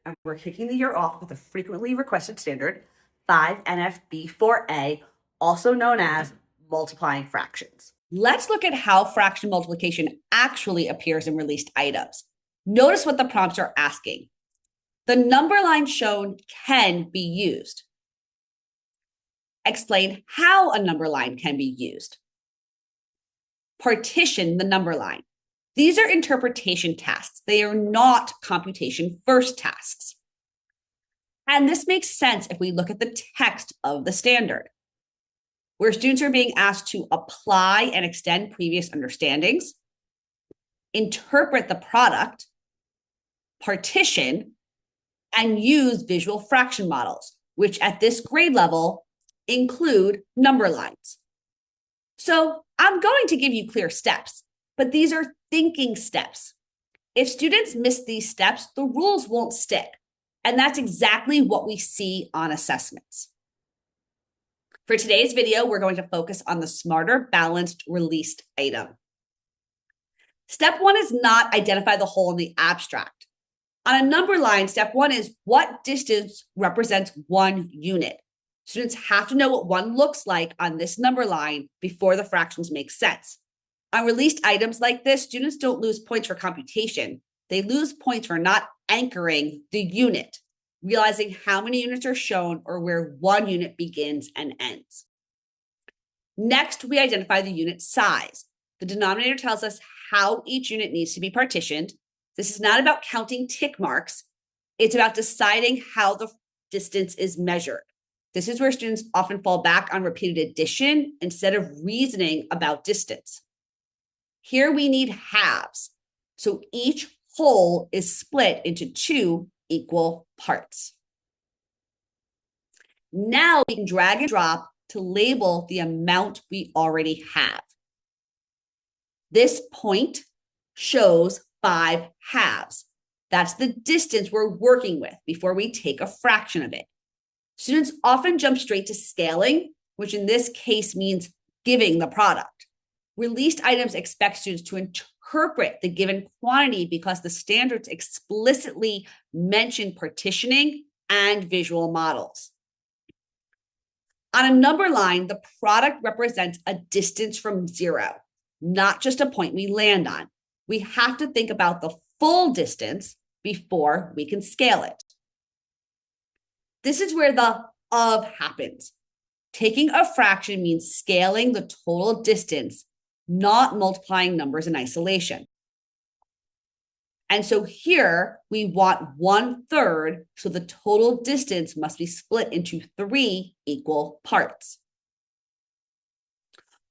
and we're kicking the year off with a frequently requested standard, 5.NF.B.4.a, also known as multiplying fractions. Let's look at how fraction multiplication actually appears in released items. Notice what the prompts are asking. The number line shown can be used. Explain how a number line can be used. Partition the number line. These are interpretation tasks. They are not computation first tasks. And this makes sense if we look at the text of the standard, where students are being asked to apply and extend previous understandings, interpret the product, partition, and use visual fraction models, which at this grade level include number lines. So I'm going to give you clear steps, but these are thinking steps. If students miss these steps, the rules won't stick. And that's exactly what we see on assessments. For today's video, we're going to focus on the smarter, balanced, released item. Step one is not identify the whole in the abstract. On a number line, step one is what distance represents one unit. Students have to know what one looks like on this number line before the fractions make sense. On released items like this, students don't lose points for computation. They lose points for not anchoring the unit, realizing how many units are shown or where one unit begins and ends. Next, we identify the unit size. The denominator tells us how each unit needs to be partitioned. This is not about counting tick marks. It's about deciding how the distance is measured. This is where students often fall back on repeated addition instead of reasoning about distance. Here we need halves. So each whole is split into two equal parts. Now we can drag and drop to label the amount we already have. This point shows 5 halves. That's the distance we're working with before we take a fraction of it. Students often jump straight to scaling, which in this case means giving the product. Released items expect students to interpret the given quantity because the standards explicitly mention partitioning and visual models. On a number line, the product represents a distance from zero, not just a point we land on. We have to think about the full distance before we can scale it. This is where the of happens. Taking a fraction means scaling the total distance, not multiplying numbers in isolation. And so here we want 1/3, so the total distance must be split into 3 equal parts.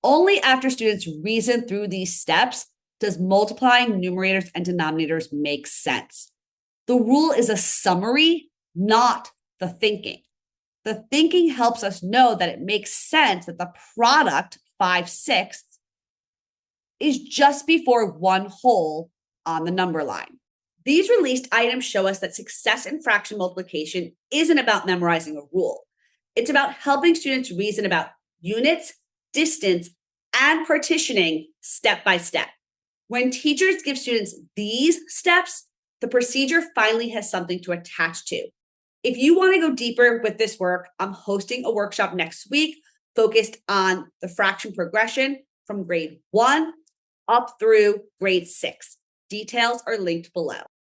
Only after students reason through these steps does multiplying numerators and denominators make sense. The rule is a summary, not the thinking. The thinking helps us know that it makes sense that the product, 5/6, is just before one whole on the number line. These released items show us that success in fraction multiplication isn't about memorizing a rule. It's about helping students reason about units, distance, and partitioning step by step. When teachers give students these steps, the procedure finally has something to attach to. If you want to go deeper with this work, I'm hosting a workshop next week focused on the fraction progression from grade 1 up through grade 6. Details are linked below.